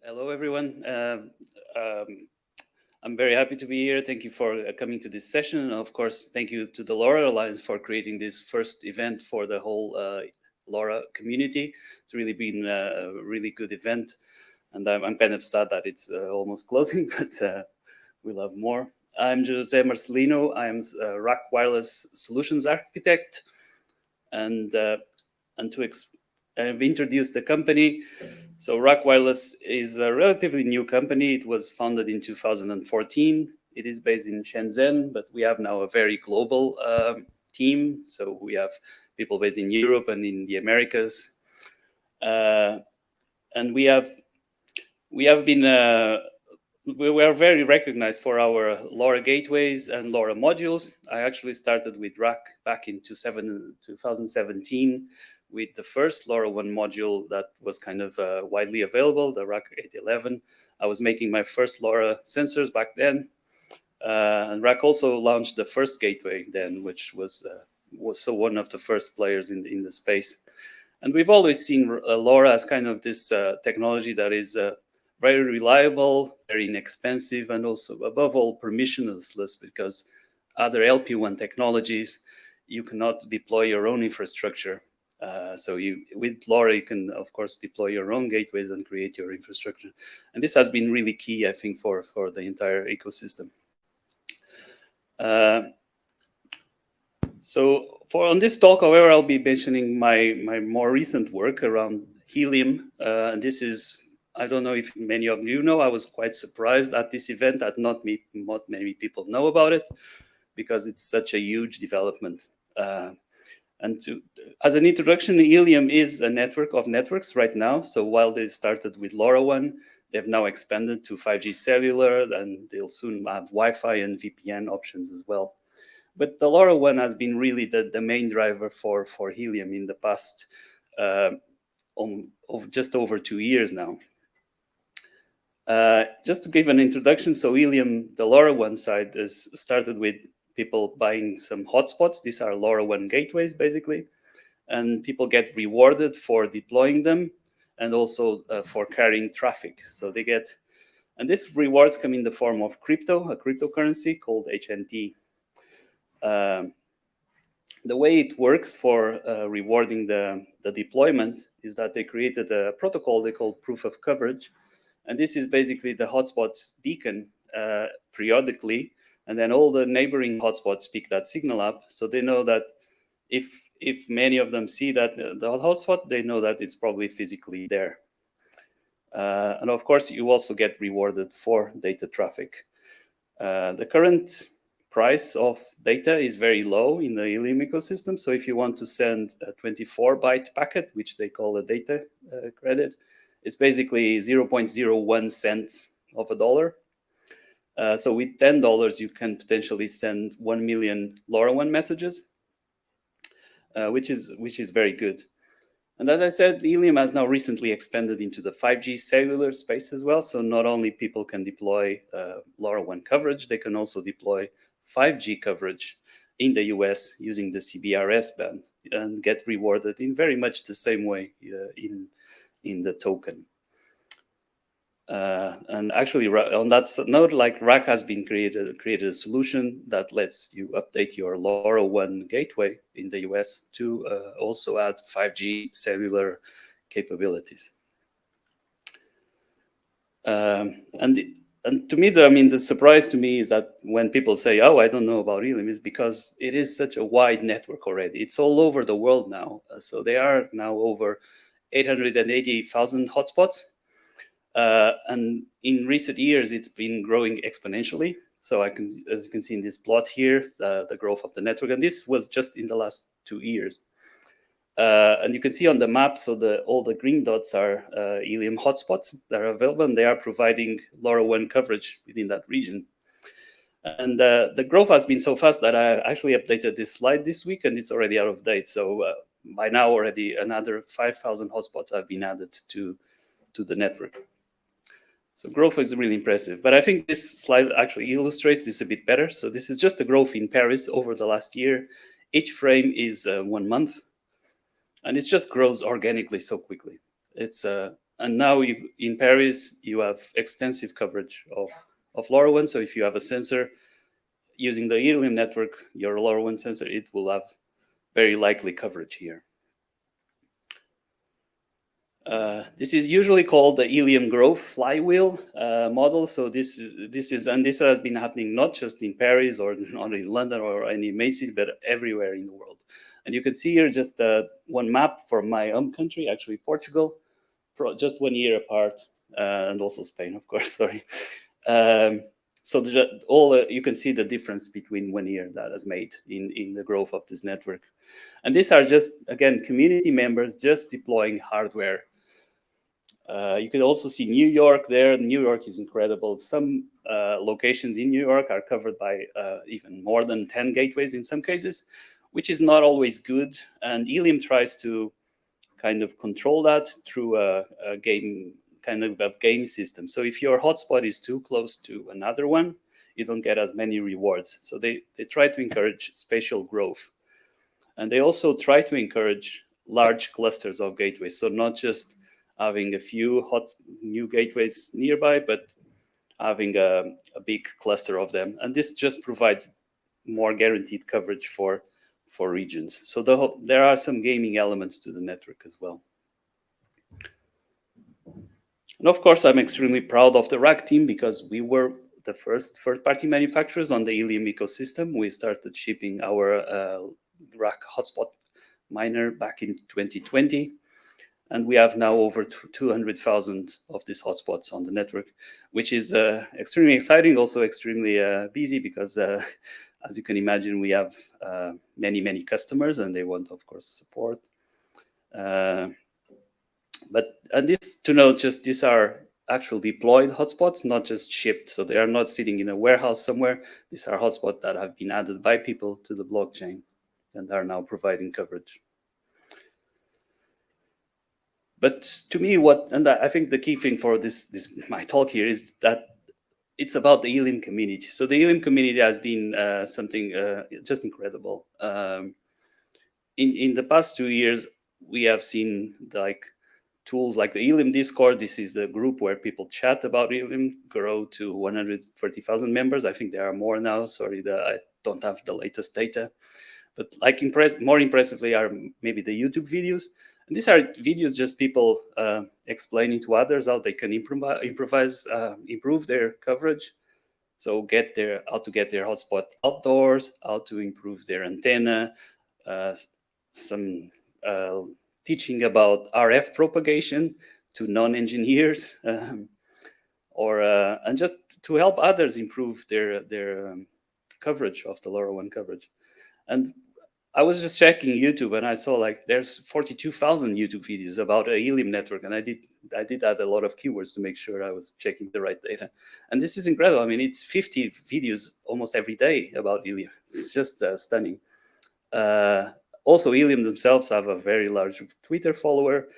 Hello, everyone. Um, I'm very happy to be here. Thank you for coming to this session. And of course, thank you to the LoRa Alliance for creating this first event for the whole LoRa community. It's really been a really good event. And I'm kind of sad that it's almost closing, but we'll have more. I'm Jose Marcelino. I'm a RAKWireless solutions architect. And, uh, and to I've introduced the company. So RAKWireless is a relatively new company. It was founded in 2014. It is based in Shenzhen, but we have now a very global team. So we have people based in Europe and in the Americas, and we have been we are very recognized for our LoRa gateways and LoRa modules. I actually started with RAK back in 2017 with the first LoRaWAN module that was kind of widely available, the RAK 811. I was making my first LoRa sensors back then. And RAK also launched the first gateway then, which was so one of the first players in the space. And we've always seen LoRa as kind of this technology that is very reliable, very inexpensive, and also above all permissionless, because other LP1 technologies, you cannot deploy your own infrastructure. So with LoRa, you can, of course, deploy your own gateways and create your infrastructure. And this has been really key, I think, for the entire ecosystem. So on this talk, however, I'll be mentioning my more recent work around Helium. And this is, I don't know if many of you know, I was quite surprised at this event that not many people know about it, because it's such a huge development. As an introduction, Helium is a network of networks right now. So while they started with LoRaWAN, they've now expanded to 5G cellular, and they'll soon have Wi-Fi and VPN options as well. But the LoRaWAN has been really the main driver for Helium in the past just over 2 years now. Just to give an introduction, so Helium, the LoRaWAN side, is started with people buying some hotspots. These are LoRaWAN gateways, basically. And people get rewarded for deploying them and also for carrying traffic. So they get, and these rewards come in the form of crypto, a cryptocurrency called HNT. The way it works for rewarding the deployment is that they created a protocol they call proof of coverage. And this is basically the hotspot beacon periodically. And then all the neighboring hotspots pick that signal up. So they know that if many of them see that the hotspot, they know that it's probably physically there. And of course, you also get rewarded for data traffic. The current price of data is very low in the Helium ecosystem. So if you want to send a 24-byte packet, which they call a data credit, it's basically 0.01 cents of a dollar. So with $10, you can potentially send 1 million LoRaWAN messages, which is very good. And as I said, Helium has now recently expanded into the 5G cellular space as well. So not only people can deploy LoRaWAN coverage, they can also deploy 5G coverage in the US using the CBRS band and get rewarded in very much the same way in the token. And actually, on that note, like RAK has been created a solution that lets you update your LoRaWAN gateway in the US to also add 5G cellular capabilities. And to me, the surprise to me is that when people say, "Oh, I don't know about Helium," is because it is such a wide network already. It's all over the world now. So there are now over 880,000 hotspots. And in recent years, it's been growing exponentially. So as you can see in this plot here, the growth of the network, and this was just in the last 2 years. And you can see on the map, so all the green dots are Helium hotspots that are available, and they are providing LoRaWAN coverage within that region. And the growth has been so fast that I actually updated this slide this week, and it's already out of date. So by now, already another 5,000 hotspots have been added to the network. So growth is really impressive. But I think this slide actually illustrates this a bit better. So this is just the growth in Paris over the last year. Each frame is 1 month. And it just grows organically so quickly. And now in Paris, you have extensive coverage of LoRaWAN. So if you have a sensor using the Helium network, your LoRaWAN sensor, it will have very likely coverage here. This is usually called the Helium growth flywheel model. So this has been happening not just in Paris or not in London or any major city, but everywhere in the world. And you can see here just one map for my home country, actually Portugal, for just 1 year apart, and also Spain, of course. Sorry. So you can see the difference between 1 year that has made in the growth of this network. And these are just, again, community members just deploying hardware. You can also see New York there. New York is incredible. Some locations in New York are covered by even more than 10 gateways in some cases, which is not always good. And Helium tries to kind of control that through a game system. So if your hotspot is too close to another one, you don't get as many rewards. So they try to encourage spatial growth. And they also try to encourage large clusters of gateways. So not just having a few new gateways nearby, but having a big cluster of them. And this just provides more guaranteed coverage for regions. So there are some gaming elements to the network as well. And of course, I'm extremely proud of the RAK team because we were the first third-party manufacturers on the Helium ecosystem. We started shipping our RAK hotspot miner back in 2020. And we have now over 200,000 of these hotspots on the network, which is extremely exciting, also extremely busy because, as you can imagine, we have many, many customers and they want, of course, support. And this to note, just these are actual deployed hotspots, not just shipped. So they are not sitting in a warehouse somewhere. These are hotspots that have been added by people to the blockchain and are now providing coverage. But to me, I think the key thing for my talk here is that it's about the Helium community. So the Helium community has been something just incredible. In the past 2 years, we have seen tools like the Helium Discord. This is the group where people chat about Helium, grow to 130,000 members. I think there are more now. Sorry, I don't have the latest data. But more impressively are maybe the YouTube videos. And these are videos just people explaining to others how they can improve their coverage. So how to get their hotspot outdoors, how to improve their antenna, some teaching about RF propagation to non-engineers, and just to help others improve their coverage of the LoRaWAN coverage. And I was just checking YouTube and I saw there's 42,000 YouTube videos about a Helium network, and I did add a lot of keywords to make sure I was checking the right data. And this is incredible. I mean, it's 50 videos almost every day about Helium. It's just stunning. Also, Helium themselves have a very large Twitter follower,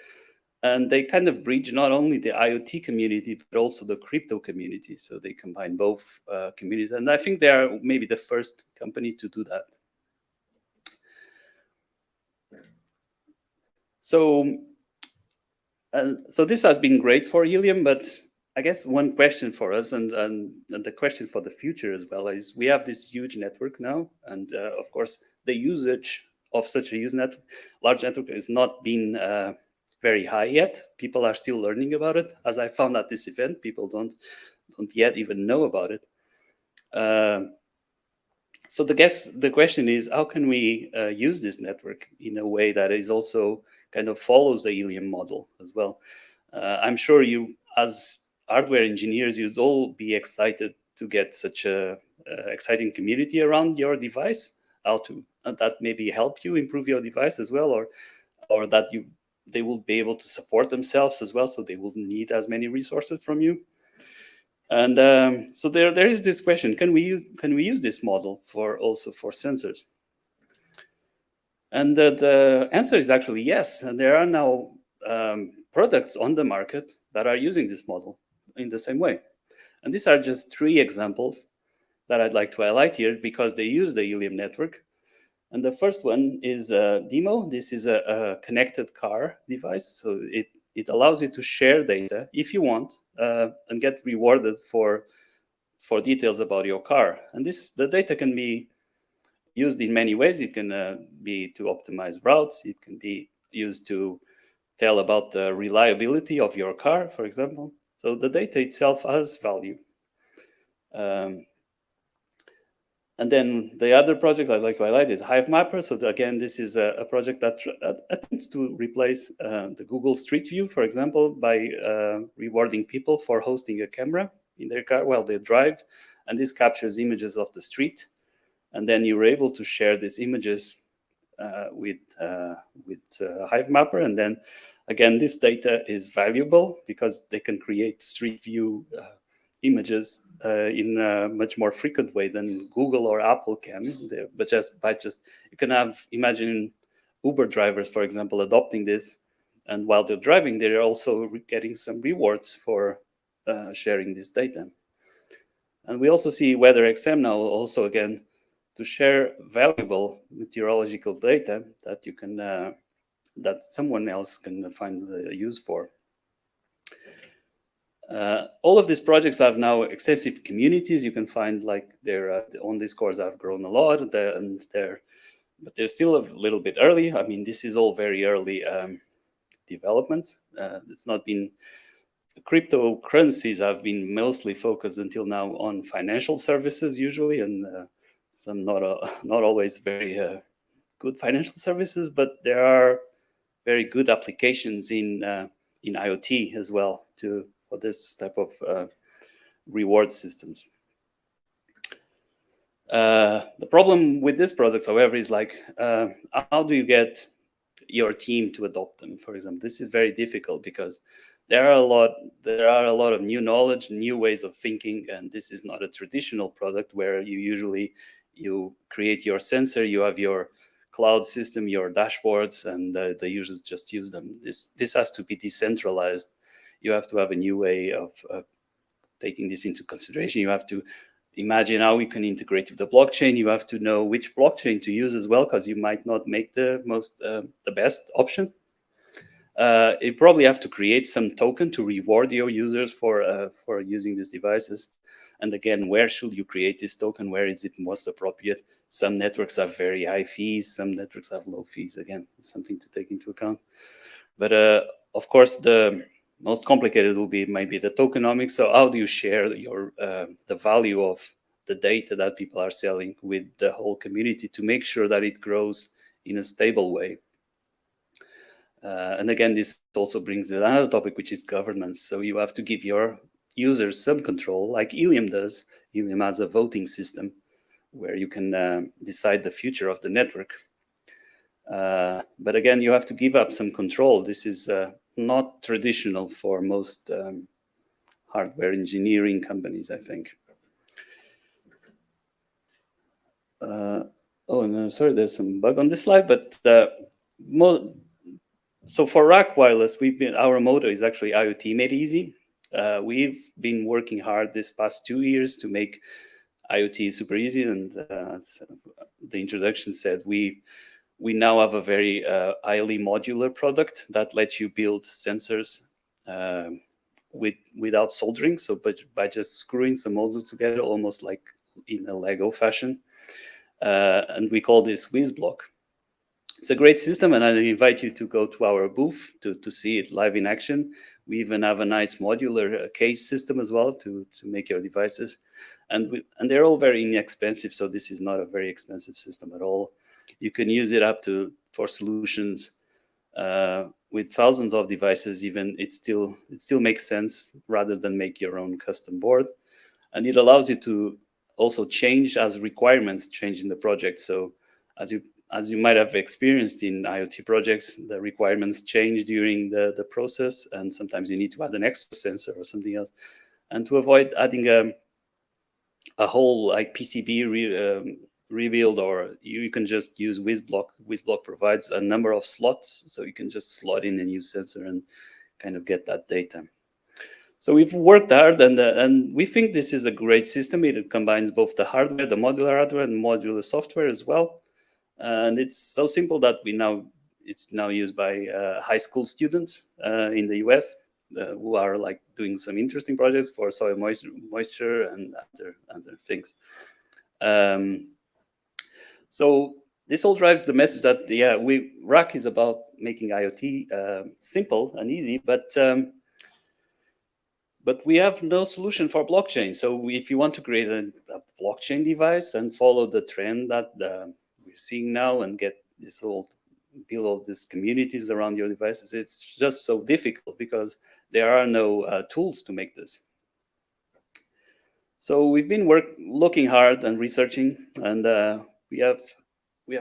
and they kind of bridge not only the IoT community, but also the crypto community. So they combine both communities. And I think they are maybe the first company to do that. So this has been great for Helium, but I guess one question for us and the question for the future as well is we have this huge network now, and of course the usage of such a large network is not been very high yet. People are still learning about it. As I found at this event, people don't yet even know about it. So the question is, how can we use this network in a way that is also kind of follows the Helium model as well? I'm sure you, as hardware engineers, you'd all be excited to get such a exciting community around your device. How to that maybe help you improve your device as well, or that they will be able to support themselves as well, so they wouldn't need as many resources from you. And so there is this question: can we use this model also for sensors? And the answer is actually yes. And there are now products on the market that are using this model in the same way. And these are just 3 examples that I'd like to highlight here because they use the Helium network. And the first one is Demo. This is a connected car device. So it allows you to share data if you want and get rewarded for details about your car. And the data can be used in many ways. It can be to optimize routes. It can be used to tell about the reliability of your car, for example. So the data itself has value. And then the other project I'd like to highlight is Hive Mapper. So again, this is a project that attempts to replace the Google Street View, for example, by rewarding people for hosting a camera in their car while they drive. And this captures images of the street. And then you're able to share these images with Hive Mapper. And then again, this data is valuable because they can create Street View images in a much more frequent way than Google or Apple can. But you can imagine Uber drivers, for example, adopting this, and while they're driving, they're also getting some rewards for sharing this data. And we also see WeatherXM now also again to share valuable meteorological data that you can that someone else can find a use for. All of these projects have now extensive communities. You can find like their on Discord have grown a lot, but they're still a little bit early. I mean, this is all very early developments. It's not been cryptocurrencies have been mostly focused until now on financial services usually, and some not always very good financial services, but there are very good applications in IoT as well for this type of reward systems. The problem with this product, however, is like how do you get your team to adopt them? For example, this is very difficult because there are a lot of new knowledge, new ways of thinking, and this is not a traditional product where you create your sensor, you have your cloud system, your dashboards, and the users just use them. This has to be decentralized. You have to have a new way of taking this into consideration. You have to imagine how we can integrate with the blockchain. You have to know which blockchain to use as well, because you might not make the best option. You probably have to create some token to reward your users for using these devices. And again, where should you create this token? Where is it most appropriate? Some networks have very high fees. Some networks have low fees. Again, something to take into account. But of course, the most complicated will be maybe the tokenomics. So how do you share the value of the data that people are selling with the whole community to make sure that it grows in a stable way? And again, this also brings another topic, which is governance. So you have to give your users some control, like Helium does. Helium has a voting system where you can decide the future of the network. But again, you have to give up some control. This is not traditional for most hardware engineering companies, I think. Oh, no, sorry, there's some bug on this slide, but so for RAKWireless, our motto is actually IoT made easy. We've been working hard this past 2 years to make IoT super easy, and as the introduction said, we now have a very highly modular product that lets you build sensors without soldering. So, but by just screwing some modules together, almost like in a Lego fashion, and we call this WizBlock. It's a great system, and I invite you to go to our booth to see it live in action. We even have a nice modular case system as well to make your devices, and they're all very inexpensive. So this is not a very expensive system at all. You can use it for solutions with thousands of devices. Even it still makes sense rather than make your own custom board, and it allows you to also change as requirements change in the project. So as you might have experienced in IoT projects, the requirements change during the process, and sometimes you need to add an extra sensor or something else. And to avoid adding a whole like PCB rebuild, or you can just use WizBlock. WizBlock provides a number of slots, so you can just slot in a new sensor and kind of get that data. So we've worked hard, and we think this is a great system. It combines both the hardware, the modular hardware, and modular software as well. And it's so simple that we now it's now used by high school students in the US who are like doing some interesting projects for soil moisture and other things. So this all drives the message that RAK is about making IoT simple and easy, but we have no solution for blockchain. So if you want to create a blockchain device and follow the trend that we're seeing now and get build all these communities around your devices, it's just so difficult because there are no tools to make this. So we've been looking hard and researching, and we have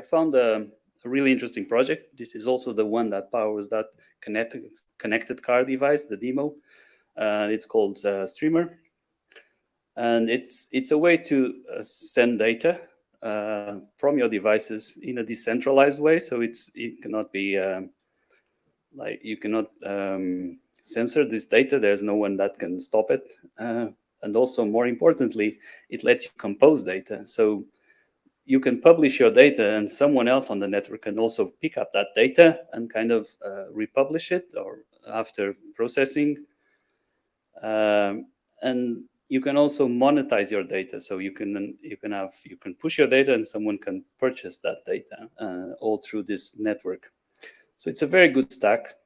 found a really interesting project. This is also the one that powers that connected car device, the demo. It's called Streamer, and it's a way to send data from your devices in a decentralized way. So it cannot be like you cannot censor this data. There's no one that can stop it. And also, more importantly, it lets you compose data. So you can publish your data, and someone else on the network can also pick up that data and kind of republish it, or after processing. And you can also monetize your data. So you can push your data, and someone can purchase that data all through this network. So it's a very good stack.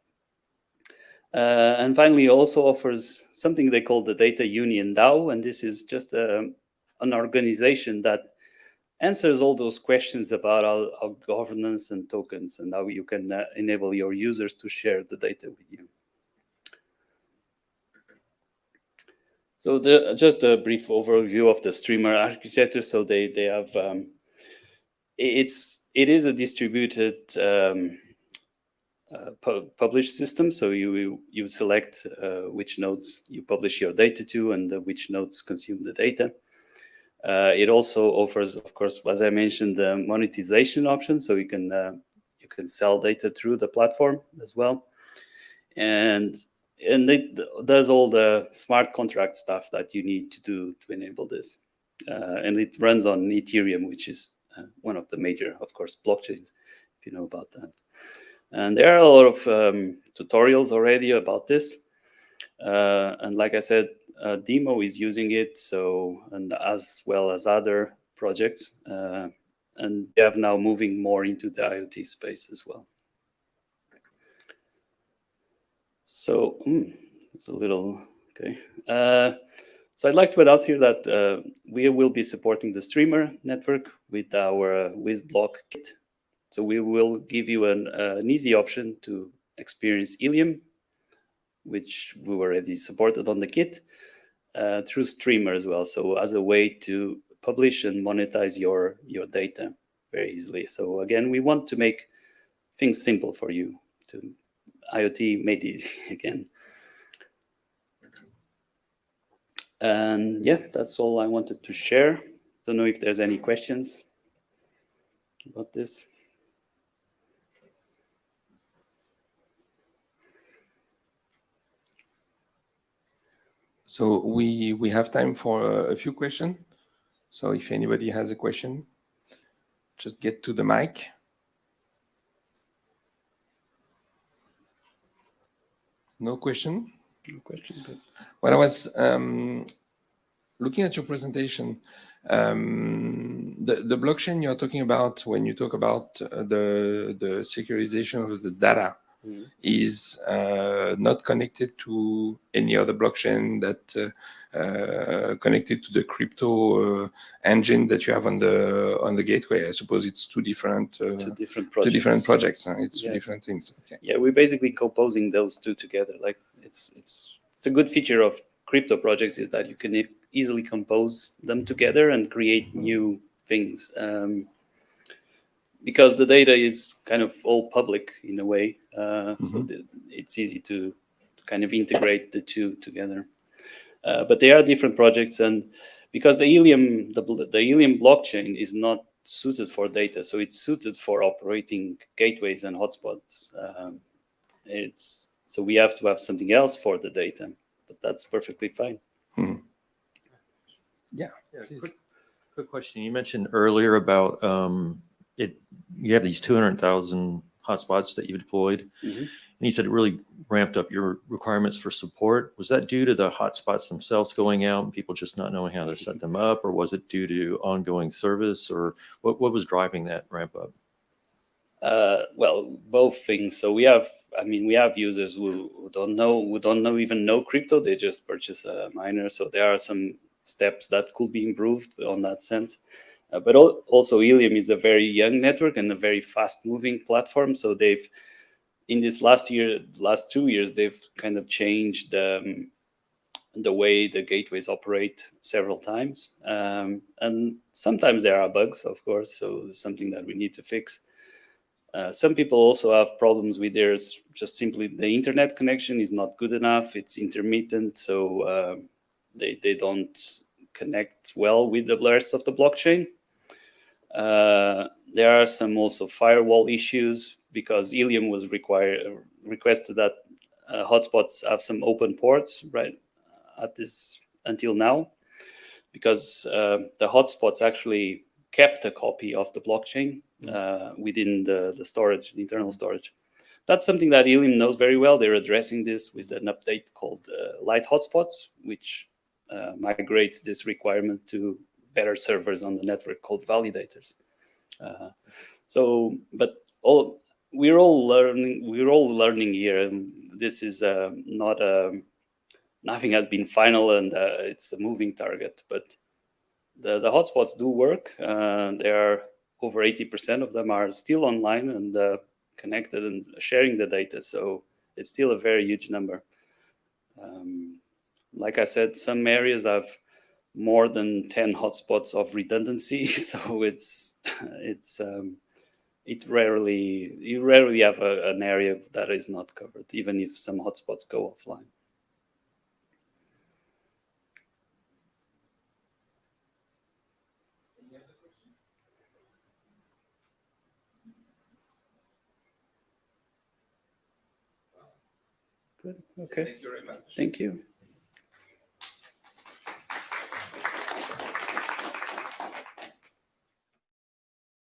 And finally, it also offers something they call the Data Union Dao, and this is just an organization that answers all those questions about our governance and tokens, and how you can enable your users to share the data with you. So just a brief overview of the Streamer architecture. So they have it is a distributed published system. So you select which nodes you publish your data to, and which nodes consume the data. It also offers, of course, as I mentioned, the monetization option. So you can sell data through the platform as well, and it does all the smart contract stuff that you need to do to enable this. And it runs on Ethereum, which is one of the major, of course, blockchains, if you know about that. And there are a lot of tutorials already about this. And like I said, Demo is using it, and as well as other projects. And they have now moving more into the IoT space as well. So it's a little, okay. So I'd like to announce here that we will be supporting the Streamer network with our WizBlock kit. So we will give you an easy option to experience Helium, which we already supported on the kit, through Streamer as well. So as a way to publish and monetize your data very easily. So again, we want to make things simple for you, to IoT made easy again. And yeah, that's all I wanted to share. Don't know if there's any questions about this. So we have time for a few questions. So if anybody has a question, just get to the mic. No question? No question. But... When I was looking at your presentation, the blockchain you're talking about when you talk about the securitization of the data is not connected to any other blockchain that connected to the crypto engine that you have on the gateway. I suppose it's two different projects. It's two different things. Okay. Yeah, we're basically composing those two together. Like it's a good feature of crypto projects is that you can easily compose them together and create new things. Because the data is kind of all public in a way, so it's easy to kind of integrate the two together. But they are different projects, and because the Helium blockchain is not suited for data, so it's suited for operating gateways and hotspots. So we have to have something else for the data, but that's perfectly fine. Yeah. Quick question. You mentioned earlier about you have these 200,000 hotspots that you deployed. Mm-hmm. And you said it really ramped up your requirements for support. Was that due to the hotspots themselves going out and people just not knowing how to set them up, or was it due to ongoing service, or what was driving that ramp up? Well, both things. So we have users who don't even know crypto. They just purchase a miner. So there are some steps that could be improved on that sense. But also Helium is a very young network and a very fast moving platform. So they've, in this last 2 years, they've kind of changed the way the gateways operate several times. And sometimes there are bugs, of course. So it's something that we need to fix. Some people also have problems with theirs. Just simply the internet connection is not good enough. It's intermittent, so they don't connect well with the rest of the blockchain. There are some also firewall issues because Helium was requested that hotspots have some open ports right at this until now, because the hotspots actually kept a copy of the blockchain within the storage, the internal storage. That's something that Helium knows very well. They're addressing this with an update called Light Hotspots, which migrates this requirement to better servers on the network called validators. But we're all learning here, and this is not nothing has been final, and it's a moving target. But the hotspots do work. There are over 80% of them are still online and connected and sharing the data. So it's still a very huge number. Like I said, some areas have more than 10 hotspots of redundancy. So you rarely have an area that is not covered, even if some hotspots go offline. Good. Okay. Thank you very much. Thank you.